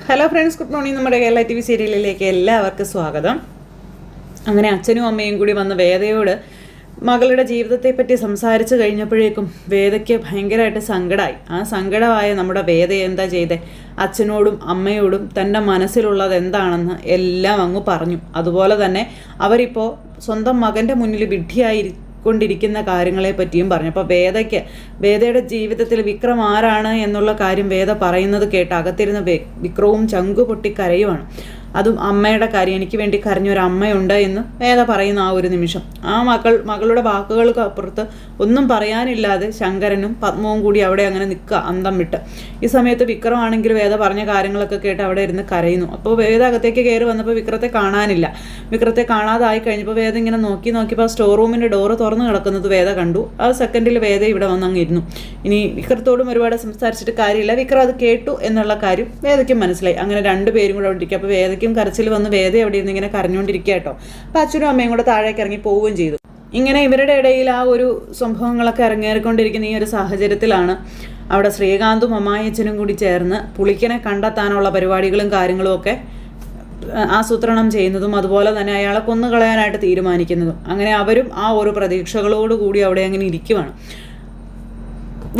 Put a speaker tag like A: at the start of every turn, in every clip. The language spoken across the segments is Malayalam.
A: Hello friends, good morning. നമ്മുടെ കേരള TV സീരിയലിലേക്ക് എല്ലാവർക്കും സ്വാഗതം. അങ്ങനെ അച്ഛനും അമ്മയും കൂടി വന്ന് വേദയോട് മകളുടെ ജീവിതത്തെപ്പറ്റി സംസാരിച്ച് കഴിഞ്ഞപ്പോഴേക്കും വേദയ്ക്ക് ഭയങ്കരമായിട്ട് സങ്കടമായി. ആ സങ്കടമായ നമ്മുടെ വേദ എന്താ ചെയ്തേ, അച്ഛനോടും അമ്മയോടും തൻ്റെ മനസ്സിലുള്ളത് എന്താണെന്ന് എല്ലാം അങ്ങ് പറഞ്ഞു. അതുപോലെ തന്നെ അവരിപ്പോൾ സ്വന്തം മകൻ്റെ മുന്നിൽ വിഡ്ഢിയായിരിക്കൊണ്ടിരിക്കുന്ന കാര്യങ്ങളെ പറ്റിയും പറഞ്ഞു. അപ്പോൾ വേദയുടെ ജീവിതത്തിൽ വിക്രം ആരാണ് എന്നുള്ള കാര്യം വേദ പറയുന്നത് കേട്ട് അകത്തിരുന്ന് വിക്രവും ചങ്കു പൊട്ടി കരയുവാണ്. അതും അമ്മയുടെ കാര്യം, എനിക്ക് വേണ്ടി കരഞ്ഞൊരു അമ്മയുണ്ട് എന്ന് വേദ പറയുന്ന ആ ഒരു നിമിഷം, ആ മകളുടെ വാക്കുകൾക്ക് അപ്പുറത്ത് ഒന്നും പറയാനില്ലാതെ ശങ്കരനും പത്മവും കൂടി അവിടെ അങ്ങനെ നിൽക്കുക അന്തം വിട്ട്. ഈ സമയത്ത് വിക്രമാണെങ്കിൽ വേദ പറഞ്ഞ കാര്യങ്ങളൊക്കെ കേട്ട് അവിടെ ഇരുന്ന് കരയുന്നു. അപ്പോൾ വേദ അകത്തേക്ക് കയറി വന്നപ്പോൾ വിക്രത്തെ കാണാനില്ല. വിക്രത്തെ കാണാതായി കഴിഞ്ഞപ്പോൾ വേദ ഇങ്ങനെ നോക്കിയപ്പോൾ സ്റ്റോർ റൂമിൻ്റെ ഡോറ് തുറന്ന് കിടക്കുന്നത് വേദ കണ്ടു. ആ സെക്കൻഡിൽ വേദ ഇവിടെ വന്ന് അങ്ങ് ഇരുന്നു. ഇനി വിക്രത്തോടും ഒരുപാട് സംസാരിച്ചിട്ട് കാര്യമില്ല, വിക്രം അത് കേട്ടു എന്നുള്ള കാര്യം വേദയ്ക്കും മനസ്സിലായി. അങ്ങനെ രണ്ടുപേരും കൂടെ അവിടെ ഇരിക്കുക. അപ്പോൾ വേദയ്ക്കും കരച്ചിൽ വന്ന് വേദ അവിടെ ഇരുന്ന് ഇങ്ങനെ കരഞ്ഞുകൊണ്ടിരിക്കുക കേട്ടോ. അപ്പോൾ അച്ഛനും അമ്മയും കൂടെ താഴേക്ക് ഇറങ്ങി പോവുകയും ചെയ്തു. ഇങ്ങനെ ഇവരുടെ ഇടയിൽ ആ ഒരു സംഭവങ്ങളൊക്കെ ഇറങ്ങേറിക്കൊണ്ടിരിക്കുന്ന ഈ ഒരു സാഹചര്യത്തിലാണ് അവിടെ ശ്രീകാന്തും അമ്മായിയച്ഛനും കൂടി ചേർന്ന് പുളിക്കനെ കണ്ടെത്താനുള്ള പരിപാടികളും കാര്യങ്ങളും ഒക്കെ ആസൂത്രണം ചെയ്യുന്നതും അതുപോലെ തന്നെ അയാളെ കൊന്നുകളയാനായിട്ട് തീരുമാനിക്കുന്നതും. അങ്ങനെ അവരും ആ ഒരു പ്രതീക്ഷകളോടുകൂടി അവിടെ അങ്ങനെ ഇരിക്കുവാണ്.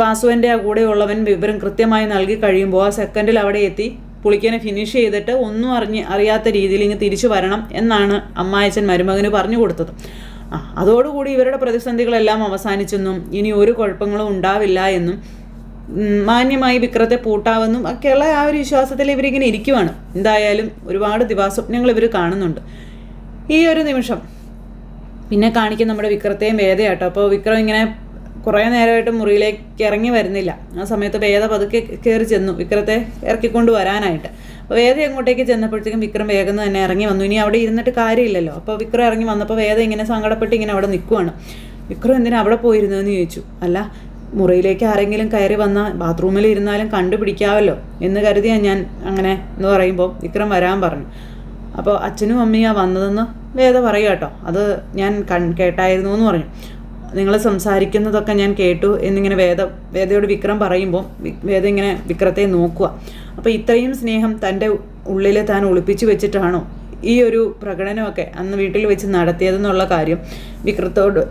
A: വാസുവിൻ്റെ ആ കൂടെയുള്ളവൻ വിവരം കൃത്യമായി നൽകി കഴിയുമ്പോൾ ആ സെക്കൻഡിൽ അവിടെ എത്തി പുളിക്കനെ ഫിനിഷ് ചെയ്തിട്ട് ഒന്നും അറിയാത്ത രീതിയിൽ ഇങ്ങ് തിരിച്ചു വരണം എന്നാണ് അമ്മായച്ചൻ മരുമകന് പറഞ്ഞു കൊടുത്തത്. അതോടുകൂടി ഇവരുടെ പ്രതിസന്ധികളെല്ലാം അവസാനിച്ചെന്നും ഇനി ഒരു കുഴപ്പങ്ങളും ഉണ്ടാവില്ല എന്നും മാന്യമായി വിക്രത്തെ പൂട്ടാവെന്നും ഒക്കെയുള്ള ആ ഒരു വിശ്വാസത്തിൽ ഇവരിങ്ങനെ ഇരിക്കുവാണ്. എന്തായാലും ഒരുപാട് ദിവാസ്വപ്നങ്ങൾ ഇവർ കാണുന്നുണ്ട്. ഈ ഒരു നിമിഷം പിന്നെ കാണിക്കും നമ്മുടെ വിക്രത്തെയും വേദയാട്ടോ. അപ്പോൾ വിക്രം ഇങ്ങനെ കുറേ നേരമായിട്ട് മുറിയിലേക്ക് ഇറങ്ങി വരുന്നില്ല. ആ സമയത്ത് വേദ പതുക്കെ കയറി ചെന്നു വിക്രത്തെ ഇറക്കിക്കൊണ്ട് വരാനായിട്ട്. അപ്പോൾ വേദ അങ്ങോട്ടേക്ക് ചെന്നപ്പോഴത്തേക്കും വിക്രം വേഗം തന്നെ ഇറങ്ങി വന്നു. ഇനി അവിടെ ഇരുന്നിട്ട് കാര്യമില്ലല്ലോ. അപ്പോൾ വിക്രം ഇറങ്ങി വന്നപ്പോൾ വേദ ഇങ്ങനെ സങ്കടപ്പെട്ട് ഇങ്ങനെ അവിടെ നിൽക്കുവാണ്. വിക്രം എന്തിനാ അവിടെ പോയിരുന്നതെന്ന് ചോദിച്ചു. അല്ല, മുറിയിലേക്ക് ആരെങ്കിലും കയറി വന്നാൽ ബാത്റൂമിൽ ഇരുന്നാലും കണ്ടുപിടിക്കാമല്ലോ എന്ന് കരുതിയാണ് ഞാൻ അങ്ങനെ എന്ന് പറയുമ്പോൾ വിക്രം വരാൻ പറഞ്ഞു. അപ്പോൾ അച്ഛനും അമ്മയും വന്നതെന്ന് വേദ പറയുക കേട്ടോ. അത് ഞാൻ കേട്ടായിരുന്നു എന്ന് പറഞ്ഞു. നിങ്ങൾ സംസാരിക്കുന്നതൊക്കെ ഞാൻ കേട്ടു എന്നിങ്ങനെ വേദയോട് വിക്രം പറയുമ്പോൾ വേദ ഇങ്ങനെ വിക്രത്തെ നോക്കുക. അപ്പോൾ ഇത്രയും സ്നേഹം തൻ്റെ ഉള്ളിൽ താൻ ഒളിപ്പിച്ചു വെച്ചിട്ടാണോ ഈ ഒരു പ്രകടനമൊക്കെ അന്ന് വീട്ടിൽ വെച്ച് നടത്തിയതെന്നുള്ള കാര്യം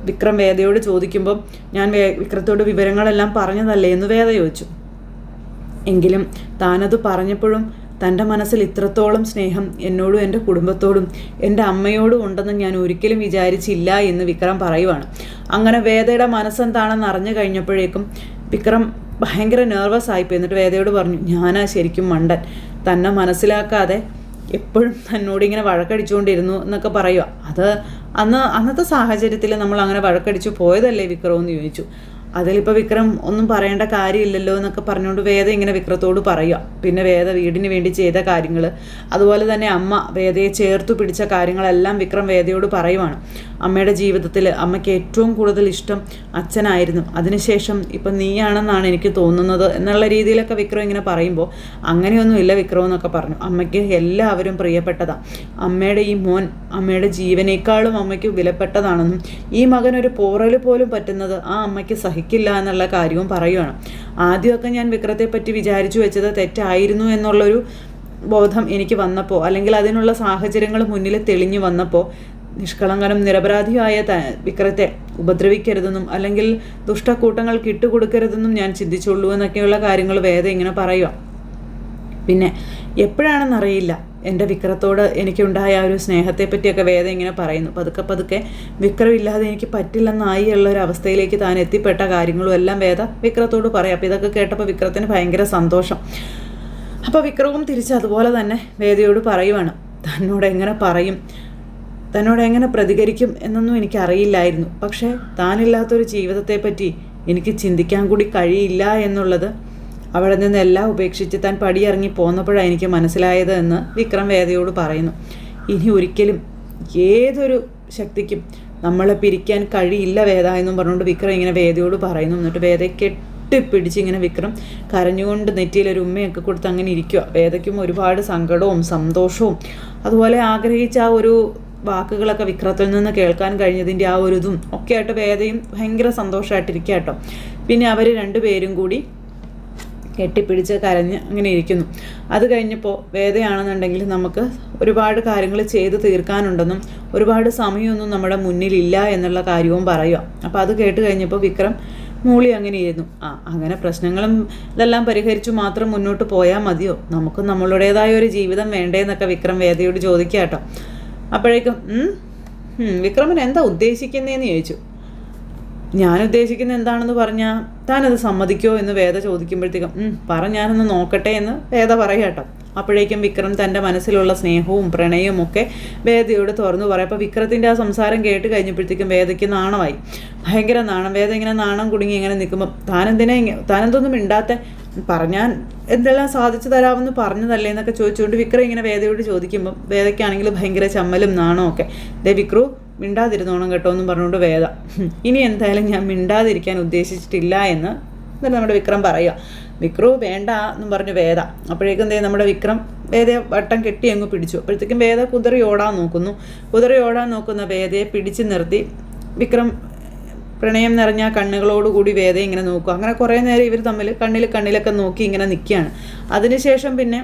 A: വിക്രം വേദയോട് ചോദിക്കുമ്പോൾ ഞാൻ വിക്രത്തോട് വിവരങ്ങളെല്ലാം പറഞ്ഞതല്ലേ എന്ന് വേദ ചോദിച്ചു. എങ്കിലും താനത് പറഞ്ഞപ്പോഴും തൻ്റെ മനസ്സിൽ ഇത്രത്തോളം സ്നേഹം എന്നോടും എൻ്റെ കുടുംബത്തോടും എൻ്റെ അമ്മയോടും ഉണ്ടെന്ന് ഞാൻ ഒരിക്കലും വിചാരിച്ചില്ല എന്ന് വിക്രം പറയുവാണ്. അങ്ങനെ വേദയുടെ മനസ്സെന്താണെന്ന് അറിഞ്ഞു കഴിഞ്ഞപ്പോഴേക്കും വിക്രം ഭയങ്കര നെർവസ് ആയിപ്പോയി. എന്നിട്ട് വേദയോട് പറഞ്ഞു, ഞാനാ ശരിക്കും മണ്ടൻ, തന്നെ മനസ്സിലാക്കാതെ എപ്പോഴും തന്നോടിങ്ങനെ വഴക്കടിച്ചുകൊണ്ടിരുന്നു എന്നൊക്കെ പറയുക. അത് അന്നത്തെ സാഹചര്യത്തിൽ നമ്മൾ അങ്ങനെ വഴക്കടിച്ചു പോയതല്ലേ വിക്രം എന്ന് ചോദിച്ചു. അതിലിപ്പോൾ വിക്രം ഒന്നും പറയേണ്ട കാര്യമില്ലല്ലോ എന്നൊക്കെ പറഞ്ഞുകൊണ്ട് വേദ ഇങ്ങനെ വിക്രത്തോട് പറയുക. പിന്നെ വേദ വീടിന് വേണ്ടി ചെയ്ത കാര്യങ്ങൾ, അതുപോലെ തന്നെ അമ്മ വേദയെ ചേർത്തു പിടിച്ച കാര്യങ്ങളെല്ലാം വിക്രം വേദയോട് പറയുവാണ്. അമ്മയുടെ ജീവിതത്തിൽ അമ്മയ്ക്ക് ഏറ്റവും കൂടുതൽ ഇഷ്ടം അച്ഛനായിരുന്നു, അതിനുശേഷം ഇപ്പം നീയാണെന്നാണ് എനിക്ക് തോന്നുന്നത് എന്നുള്ള രീതിയിലൊക്കെ വിക്രം ഇങ്ങനെ പറയുമ്പോൾ അങ്ങനെയൊന്നുമില്ല വിക്രം എന്നൊക്കെ പറഞ്ഞു. അമ്മയ്ക്ക് എല്ലാവരും പ്രിയപ്പെട്ടതാണ്. അമ്മയുടെ ഈ മോൻ അമ്മയുടെ ജീവനേക്കാളും അമ്മയ്ക്ക് വിലപ്പെട്ടതാണെന്നും ഈ മകനൊരു പോറൽ പോലും പറ്റുന്നത് ആ അമ്മയ്ക്ക് സഹിക്കില്ല എന്നുള്ള കാര്യവും പറയുവാണ്. ആദ്യമൊക്കെ ഞാൻ വിക്രത്തെ പറ്റി വിചാരിച്ചു വെച്ചത് തെറ്റായിരുന്നു എന്നുള്ളൊരു ബോധം എനിക്ക് വന്നപ്പോൾ, അല്ലെങ്കിൽ അതിനുള്ള സാഹചര്യങ്ങൾ മുന്നിൽ തെളിഞ്ഞു വന്നപ്പോൾ നിഷ്കളങ്കനും നിരപരാധിയായ വിക്രത്തെ ഉപദ്രവിക്കരുതെന്നും അല്ലെങ്കിൽ ദുഷ്ടക്കൂട്ടങ്ങൾക്ക് ഇട്ടുകൊടുക്കരുതെന്നും ഞാൻ ചിന്തിച്ചുള്ളൂ എന്നൊക്കെയുള്ള കാര്യങ്ങൾ വേദ ഇങ്ങനെ പറയുക. പിന്നെ എപ്പോഴാണെന്നറിയില്ല എൻ്റെ വിക്രത്തോട് എനിക്കുണ്ടായ ആ ഒരു സ്നേഹത്തെപ്പറ്റിയൊക്കെ വേദ ഇങ്ങനെ പറയുന്നു. പതുക്കെ വിക്രമില്ലാതെ എനിക്ക് പറ്റില്ലെന്നായി ഉള്ളൊരു അവസ്ഥയിലേക്ക് താൻ എത്തിപ്പെട്ട കാര്യങ്ങളും എല്ലാം വേദ വിക്രത്തോട് പറയാം. അപ്പോൾ ഇതൊക്കെ കേട്ടപ്പോൾ വിക്രത്തിന് ഭയങ്കര സന്തോഷം. അപ്പോൾ വിക്രവും തിരിച്ച് അതുപോലെ തന്നെ വേദയോട് പറയുവാണ്, തന്നോട് എങ്ങനെ പറയും, തന്നോട് എങ്ങനെ പ്രതികരിക്കും എന്നൊന്നും എനിക്കറിയില്ലായിരുന്നു. പക്ഷേ താനില്ലാത്തൊരു ജീവിതത്തെപ്പറ്റി എനിക്ക് ചിന്തിക്കാൻ കൂടി കഴിയില്ല എന്നുള്ളത് അവിടെ നിന്നെല്ലാം ഉപേക്ഷിച്ച് താൻ പടിയിറങ്ങി പോന്നപ്പോഴാണ് എനിക്ക് മനസ്സിലായത് എന്ന് വിക്രം വേദയോട് പറയുന്നു. ഇനി ഒരിക്കലും ഏതൊരു ശക്തിക്കും നമ്മളെ പിരിക്കാൻ കഴിയില്ല വേദ എന്നും പറഞ്ഞുകൊണ്ട് വിക്രം ഇങ്ങനെ വേദയോട് പറയുന്നു. എന്നിട്ട് വേദയെ കെട്ടിപ്പിടിച്ച് ഇങ്ങനെ വിക്രം കരഞ്ഞുകൊണ്ട് നെറ്റിയിലൊരു ഉമ്മയൊക്കെ കൊടുത്ത് അങ്ങനെ ഇരിക്കുക. വേദയ്ക്കും ഒരുപാട് സങ്കടവും സന്തോഷവും അതുപോലെ ആഗ്രഹിച്ച ആ ഒരു വാക്കുകളൊക്കെ വിക്രത്തിൽ നിന്ന് കേൾക്കാൻ കഴിഞ്ഞതിൻ്റെ ആ ഒരു ഇതും ഒക്കെ ആയിട്ട് വേദയും ഭയങ്കര സന്തോഷമായിട്ടിരിക്കുക കേട്ടോ. പിന്നെ അവർ രണ്ടുപേരും കൂടി കെട്ടിപ്പിടിച്ച് കരഞ്ഞ് അങ്ങനെ ഇരിക്കുന്നു. അത് കഴിഞ്ഞപ്പോൾ വേദയാണെന്നുണ്ടെങ്കിൽ നമുക്ക് ഒരുപാട് കാര്യങ്ങൾ ചെയ്ത് തീർക്കാനുണ്ടെന്നും ഒരുപാട് സമയമൊന്നും നമ്മുടെ മുന്നിലില്ല എന്നുള്ള കാര്യവും പറയുക. അപ്പോൾ അത് കേട്ട് കഴിഞ്ഞപ്പോൾ വിക്രം മൂളി അങ്ങനെ ഇരുന്നു. അങ്ങനെ പ്രശ്നങ്ങളും ഇതെല്ലാം പരിഹരിച്ചു മാത്രം മുന്നോട്ട് പോയാൽ മതിയോ? നമുക്ക് നമ്മളുടേതായ ഒരു ജീവിതം വേണ്ടേ എന്നൊക്കെ വിക്രം വേദയോട് ചോദിക്കുക കേട്ടോ. അപ്പോഴേക്കും വിക്രമൻ എന്താ ഉദ്ദേശിക്കുന്നതെന്ന് ചോദിച്ചു. ഞാൻ ഉദ്ദേശിക്കുന്നത് എന്താണെന്ന് പറഞ്ഞാൽ താനത് സമ്മതിക്കോ എന്ന് വേദ ചോദിക്കുമ്പോഴത്തേക്കും ഞാനൊന്ന് നോക്കട്ടെ എന്ന് വേദ പറയാം കേട്ടോ. അപ്പോഴേക്കും വിക്രം തൻ്റെ മനസ്സിലുള്ള സ്നേഹവും പ്രണയവും ഒക്കെ വേദയോട് തുറന്നു പറയാം. അപ്പോൾ വിക്രത്തിൻ്റെ ആ സംസാരം കേട്ട് കഴിഞ്ഞപ്പോഴത്തേക്കും വേദയ്ക്ക് നാണമായി, ഭയങ്കര നാണം. വേദ ഇങ്ങനെ നാണം കുടുങ്ങി ഇങ്ങനെ നിൽക്കുമ്പം താനെന്തൊന്നും മിണ്ടാത്ത, പറഞ്ഞാൽ എന്തെല്ലാം സാധിച്ചു തരാമെന്ന് പറഞ്ഞതല്ലേ എന്നൊക്കെ ചോദിച്ചുകൊണ്ട് വിക്രം ഇങ്ങനെ വേദയോട് ചോദിക്കുമ്പം വേദയ്ക്കാണെങ്കിൽ ഭയങ്കര ചമ്മലും നാണവും ഒക്കെ. വിക്രു മിണ്ടാതിരുന്നോണം കേട്ടോ എന്നും പറഞ്ഞുകൊണ്ട് വേദ, ഇനി എന്തായാലും ഞാൻ മിണ്ടാതിരിക്കാൻ ഉദ്ദേശിച്ചിട്ടില്ല എന്ന് നമ്മുടെ വിക്രം പറയുക. വിക്രു വേണ്ട എന്നും പറഞ്ഞു വേദ. അപ്പോഴേക്കും നമ്മുടെ വിക്രം വേദയെ വട്ടം കെട്ടി അങ്ങ് പിടിച്ചു. അപ്പോഴത്തേക്കും വേദ കുതിറി ഓടാൻ നോക്കുന്ന വേദയെ പിടിച്ചു നിർത്തി വിക്രം പ്രണയം നിറഞ്ഞ കണ്ണുകളോടുകൂടി വേദയെ ഇങ്ങനെ നോക്കുക. അങ്ങനെ കുറേ നേരം ഇവർ തമ്മിൽ കണ്ണിലൊക്കെ നോക്കി ഇങ്ങനെ നിൽക്കുകയാണ്. അതിനുശേഷം പിന്നെ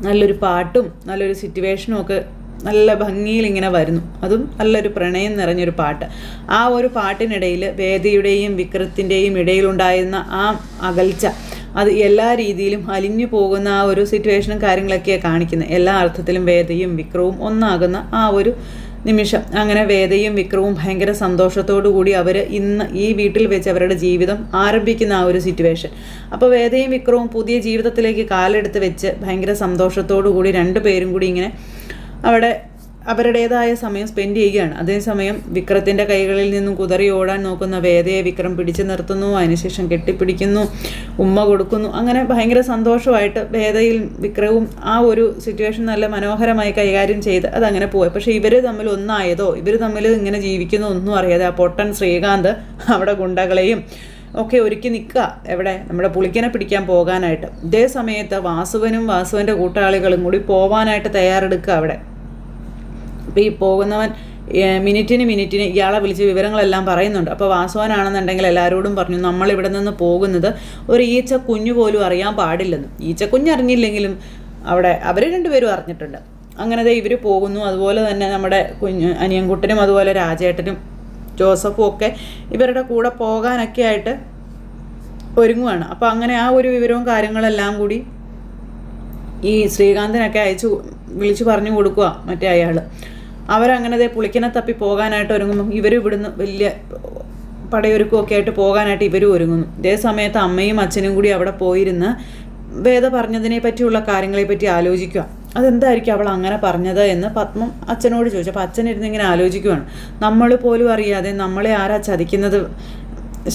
A: നല്ലൊരു പാട്ടും നല്ലൊരു സിറ്റുവേഷനും ഒക്കെ നല്ല ഭംഗിയിൽ ഇങ്ങനെ വരുന്നു. അതും നല്ലൊരു പ്രണയം നിറഞ്ഞൊരു പാട്ട്. ആ ഒരു പാട്ടിനിടയിൽ വേദയുടെയും വിക്രത്തിൻ്റെയും ഇടയിലുണ്ടായിരുന്ന ആ അകൽച്ച, അത് എല്ലാ രീതിയിലും അലിഞ്ഞു പോകുന്ന ആ ഒരു സിറ്റുവേഷനും കാര്യങ്ങളൊക്കെയാണ് കാണിക്കുന്നത്. എല്ലാ അർത്ഥത്തിലും വേദയും വിക്രവും ഒന്നാകുന്ന ആ ഒരു നിമിഷം. അങ്ങനെ വേദയും വിക്രവും ഭയങ്കര സന്തോഷത്തോടു കൂടി അവർ ഇന്ന് ഈ വീട്ടിൽ വെച്ച് അവരുടെ ജീവിതം ആരംഭിക്കുന്ന ആ ഒരു സിറ്റുവേഷൻ. അപ്പോൾ വേദയും വിക്രവും പുതിയ ജീവിതത്തിലേക്ക് കാലെടുത്ത് വെച്ച് ഭയങ്കര സന്തോഷത്തോടു കൂടി രണ്ടുപേരും കൂടി ഇങ്ങനെ അവിടെ അവരുടേതായ സമയം സ്പെൻഡ് ചെയ്യുകയാണ്. അതേസമയം വിക്രത്തിൻ്റെ കൈകളിൽ നിന്നും കുതറി ഓടാൻ നോക്കുന്ന വേദയെ വിക്രം പിടിച്ചു നിർത്തുന്നു. അതിനുശേഷം കെട്ടിപ്പിടിക്കുന്നു, ഉമ്മ കൊടുക്കുന്നു. അങ്ങനെ ഭയങ്കര സന്തോഷമായിട്ട് വേദയിൽ വിക്രവും ആ ഒരു സിറ്റുവേഷൻ നല്ല മനോഹരമായി കൈകാര്യം ചെയ്ത് അതങ്ങനെ പോയി. പക്ഷേ ഇവർ തമ്മിൽ ഒന്നായതോ ഇവർ തമ്മിൽ ഇങ്ങനെ ജീവിക്കുന്നോ ഒന്നും അറിയാതെ ആ പൊട്ടൻ ശ്രീകാന്ത് അവിടെ ഗുണ്ടകളെയും ഒക്കെ ഒരുക്കി നിൽക്കുക എവിടെ നമ്മുടെ പുളിക്കനെ പിടിക്കാൻ പോകാനായിട്ട്. ഇതേ സമയത്ത് വാസുവിൻ്റെ കൂട്ടാളികളും കൂടി പോവാനായിട്ട് തയ്യാറെടുക്കുക അവിടെ. അപ്പോൾ ഈ പോകുന്നവൻ മിനിറ്റിന് ഇയാളെ വിളിച്ച് വിവരങ്ങളെല്ലാം പറയുന്നുണ്ട്. അപ്പോൾ വാസുവനാണെന്നുണ്ടെങ്കിൽ എല്ലാവരോടും പറഞ്ഞു, നമ്മളിവിടെ നിന്ന് പോകുന്നത് ഒരു ഈച്ച കുഞ്ഞു പോലും അറിയാൻ പാടില്ലെന്ന്. ഈച്ച കുഞ്ഞറിഞ്ഞില്ലെങ്കിലും അവിടെ അവർ രണ്ടുപേരും അറിഞ്ഞിട്ടുണ്ട്. അങ്ങനെ ഇവർ പോകുന്നു. അതുപോലെ തന്നെ നമ്മുടെ അനിയൻകുട്ടനും അതുപോലെ രാജേട്ടനും ജോസഫും ഒക്കെ ഇവരുടെ കൂടെ പോകാനൊക്കെ ആയിട്ട് ഒരുങ്ങുകയാണ്. അപ്പോൾ അങ്ങനെ ആ ഒരു വിവരവും കാര്യങ്ങളെല്ലാം കൂടി ഈ ശ്രീകാന്തിനൊക്കെ വിളിച്ചു പറഞ്ഞു കൊടുക്കുക മറ്റേ അയാൾ. അവരങ്ങനെ പുളിക്കനെ തപ്പി പോകാനായിട്ട് ഒരുങ്ങുമ്പം ഇവർ ഇവിടുന്ന് വലിയ പടയൊരുക്കമൊക്കെ ആയിട്ട് പോകാനായിട്ട് ഇവരും ഒരുങ്ങുന്നു. ഇതേ സമയത്ത് അമ്മയും അച്ഛനും കൂടി അവിടെ പോയിരുന്ന് വേദ പറഞ്ഞതിനെ പറ്റിയുള്ള കാര്യങ്ങളെ പറ്റി ആലോചിക്കുക. അതെന്തായിരിക്കും അവൾ അങ്ങനെ പറഞ്ഞത് എന്ന് പത്മം അച്ഛനോട് ചോദിച്ചു. അപ്പോൾ അച്ഛനിരുന്ന് ഇങ്ങനെ ആലോചിക്കുകയാണ്. നമ്മൾ പോലും അറിയാതെ നമ്മളെ ആരാ ചതിക്കുന്നത്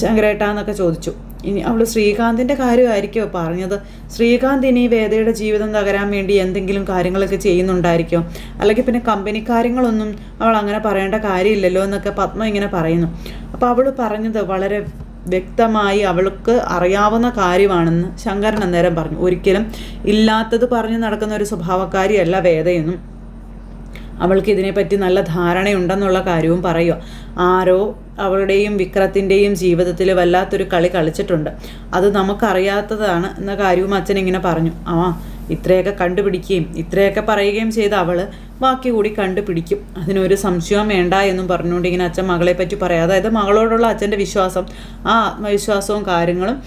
A: ശങ്കരേട്ടാന്നൊക്കെ ചോദിച്ചു. ഇനി അവൾ ശ്രീകാന്തിൻ്റെ കാര്യമായിരിക്കുമോ പറഞ്ഞത്? ശ്രീകാന്ത് ഇനി വേദയുടെ ജീവിതം തകരാൻ വേണ്ടി എന്തെങ്കിലും കാര്യങ്ങളൊക്കെ ചെയ്യുന്നുണ്ടായിരിക്കും, അല്ലെങ്കിൽ പിന്നെ കമ്പനി കാര്യങ്ങളൊന്നും അവൾ അങ്ങനെ പറയേണ്ട കാര്യമില്ലല്ലോ എന്നൊക്കെ പത്മ ഇങ്ങനെ പറയുന്നു. അപ്പോൾ അവൾ പറഞ്ഞത് വളരെ വ്യക്തമായി അവൾക്ക് അറിയാവുന്ന കാര്യമാണെന്ന് ശങ്കരൻ അന്നേരം പറഞ്ഞു. ഒരിക്കലും ഇല്ലാത്തത് പറഞ്ഞു നടക്കുന്ന ഒരു സ്വഭാവക്കാരിയല്ല വേദയെന്നും അവൾക്ക് ഇതിനെപ്പറ്റി നല്ല ധാരണയുണ്ടെന്നുള്ള കാര്യവും പറയുക. ആരോ അവളുടെയും വിക്രത്തിൻ്റെയും ജീവിതത്തിൽ വല്ലാത്തൊരു കളി കളിച്ചിട്ടുണ്ട്, അത് നമുക്കറിയാത്തതാണ് എന്ന കാര്യവും അച്ഛൻ ഇങ്ങനെ പറഞ്ഞു. ഇത്രയൊക്കെ കണ്ടുപിടിക്കുകയും ഇത്രയൊക്കെ പറയുകയും ചെയ്ത് അവൾ ബാക്കി കൂടി കണ്ടുപിടിക്കും, അതിനൊരു സംശയവും വേണ്ട എന്നും പറഞ്ഞുകൊണ്ട് ഇങ്ങനെ അച്ഛൻ മകളെ പറ്റി പറയാം. അതായത് മകളോടുള്ള അച്ഛൻ്റെ വിശ്വാസം, ആ ആത്മവിശ്വാസവും കാര്യങ്ങളും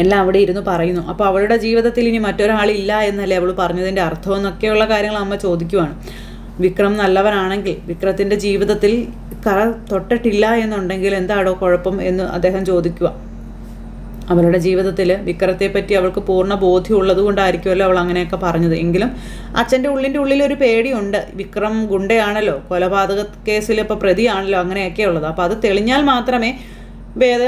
A: എല്ലാം അവിടെ ഇരുന്ന് പറയുന്നു. അപ്പോൾ അവളുടെ ജീവിതത്തിൽ ഇനി മറ്റൊരാളില്ല എന്നല്ലേ അവൾ പറഞ്ഞതിൻ്റെ അർത്ഥം എന്നൊക്കെയുള്ള കാര്യങ്ങൾ അമ്മ ചോദിക്കുവാണ്. വിക്രം നല്ലവനാണെങ്കിൽ വിക്രത്തിൻ്റെ ജീവിതത്തിൽ കറ തൊട്ടിട്ടില്ല എന്നുണ്ടെങ്കിൽ എന്താണോ കുഴപ്പം എന്ന് അദ്ദേഹം ചോദിക്കുക. അവളുടെ ജീവിതത്തിൽ വിക്രത്തെ പറ്റി അവൾക്ക് പൂർണ്ണ ബോധ്യമുള്ളത് കൊണ്ടായിരിക്കുമല്ലോ അവൾ അങ്ങനെയൊക്കെ പറഞ്ഞത്. എങ്കിലും അച്ഛൻ്റെ ഉള്ളിലൊരു പേടിയുണ്ട്. വിക്രം ഗുണ്ടയാണല്ലോ, കൊലപാതക കേസിൽ ഇപ്പോൾ പ്രതിയാണല്ലോ, അങ്ങനെയൊക്കെ ഉള്ളത്. അപ്പോൾ അത് തെളിഞ്ഞാൽ മാത്രമേ വേദ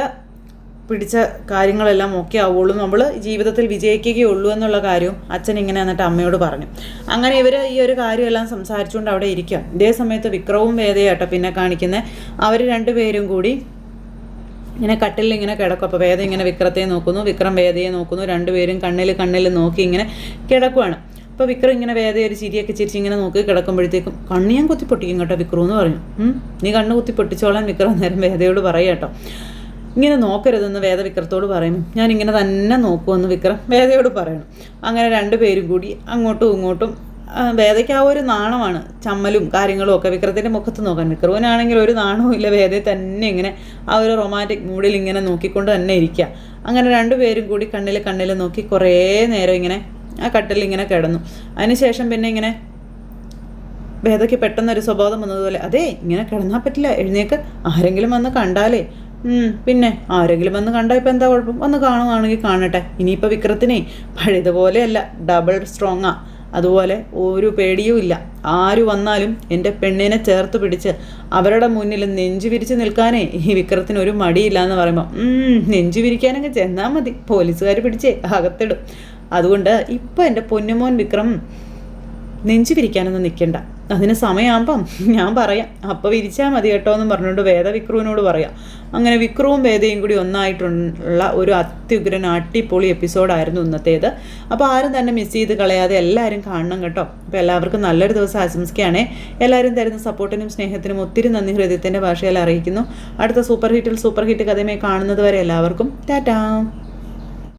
A: പിടിച്ച കാര്യങ്ങളെല്ലാം ഒക്കെ ആവുള്ളൂ, നമ്മൾ ജീവിതത്തിൽ വിജയിക്കുകയുള്ളൂ എന്നുള്ള കാര്യവും അച്ഛൻ ഇങ്ങനെ എന്നിട്ട് അമ്മയോട് പറഞ്ഞു. അങ്ങനെ ഇവർ ഈ ഒരു കാര്യമെല്ലാം സംസാരിച്ചുകൊണ്ട് അവിടെ ഇരിക്കുക. ഇതേ സമയത്ത് വിക്രവും വേദയാട്ടോ പിന്നെ കാണിക്കുന്നത്. അവർ രണ്ടുപേരും കൂടി ഇങ്ങനെ കട്ടിലിൽ ഇങ്ങനെ കിടക്കും. അപ്പോൾ വേദ ഇങ്ങനെ വിക്രത്തെ നോക്കുന്നു, വിക്രം വേദയെ നോക്കുന്നു. രണ്ടുപേരും കണ്ണിൽ നോക്കി ഇങ്ങനെ കിടക്കുവാണ്. അപ്പോൾ വിക്രം ഇങ്ങനെ വേദയെ ഒരു ചിരിയൊക്കെ ചിരിച്ച് ഇങ്ങനെ നോക്കി കിടക്കുമ്പോഴത്തേക്കും കണ്ണ് ഞാൻ കുത്തി പൊട്ടിക്കും കേട്ടോ വിക്രം എന്ന് പറഞ്ഞു. നീ കണ്ണ് കുത്തി പൊട്ടിച്ചോളാൻ വിക്രം നേരം വേദയോട് പറയാം കേട്ടോ. ഇങ്ങനെ നോക്കരുതെന്ന് വേദ വിക്രത്തോട് പറയുന്നു. ഞാൻ ഇങ്ങനെ തന്നെ നോക്കുമെന്ന് വിക്രം വേദയോട് പറയണം. അങ്ങനെ രണ്ടുപേരും കൂടി അങ്ങോട്ടും ഇങ്ങോട്ടും വേദയ്ക്ക് ആ ഒരു നാണമാണ്, ചമ്മലും കാര്യങ്ങളും ഒക്കെ വിക്രത്തിൻ്റെ മുഖത്ത് നോക്കാൻ. വിക്രവനാണെങ്കിൽ ഒരു നാണവും ഇല്ല, വേദയെ തന്നെ ഇങ്ങനെ ആ ഒരു റൊമാൻറ്റിക് മൂഡിൽ ഇങ്ങനെ നോക്കിക്കൊണ്ട് തന്നെ ഇരിക്കുക. അങ്ങനെ രണ്ടുപേരും കൂടി കണ്ണിൽ നോക്കി കുറേ നേരം ഇങ്ങനെ ആ കട്ടിൽ ഇങ്ങനെ കിടന്നു. അതിനുശേഷം പിന്നെ ഇങ്ങനെ വേദയ്ക്ക് പെട്ടെന്നൊരു സ്വബോധം വന്നതുപോലെ, അതെ ഇങ്ങനെ കിടന്നാൽ പറ്റില്ല, എഴുന്നേക്ക്, ആരെങ്കിലും വന്ന് കണ്ടാലേ. പിന്നെ ആരെങ്കിലും വന്ന് കണ്ടാൽ ഇപ്പം എന്താ കുഴപ്പം, വന്ന് കാണുകയാണെങ്കിൽ കാണട്ടെ. ഇനിയിപ്പോൾ വിക്രത്തിനെ പഴയതുപോലെയല്ല, ഡബിൾ സ്ട്രോങ്ങാ, അതുപോലെ ഒരു പേടിയും ഇല്ല. ആര് വന്നാലും എൻ്റെ പെണ്ണിനെ ചേർത്ത് പിടിച്ച് അവരുടെ മുന്നിൽ നെഞ്ചു വിരിച്ച് നിൽക്കാനേ ഈ വിക്രത്തിന് ഒരു മടിയില്ല എന്ന് പറയുമ്പോൾ നെഞ്ചു വിരിക്കാനൊക്കെ ചെന്നാൽ മതി, പോലീസുകാർ പിടിച്ചേ അകത്തിടും. അതുകൊണ്ട് ഇപ്പം എൻ്റെ പൊന്നുമോൻ വിക്രം നെഞ്ചു വിരിക്കാനൊന്നും നിൽക്കണ്ട, അതിന് സമയമാകുമ്പം ഞാൻ പറയാം, അപ്പോൾ വിരിച്ചാൽ മതി കേട്ടോ എന്നും പറഞ്ഞുകൊണ്ട് വേദ വിക്രുവിനോട് പറയാം. അങ്ങനെ വിക്രുവും വേദയും കൂടി ഒന്നായിട്ടുള്ള ഒരു അത്യുഗ്രൻ അടിപൊളി എപ്പിസോഡായിരുന്നു ഇന്നത്തേത്. അപ്പോൾ ആരും തന്നെ മിസ് ചെയ്ത് കളയാതെ എല്ലാവരും കാണണം കേട്ടോ. അപ്പോൾ എല്ലാവർക്കും നല്ലൊരു ദിവസം ആശംസിക്കുകയാണേ. എല്ലാവരും തരുന്ന സപ്പോർട്ടിനും സ്നേഹത്തിനും ഒത്തിരി നന്ദി ഹൃദയത്തിൻ്റെ ഭാഷയിൽ അറിയിക്കുന്നു. അടുത്ത സൂപ്പർ ഹിറ്റ് കഥയുമായി കാണുന്നത് വരെ എല്ലാവർക്കും ടാറ്റാ.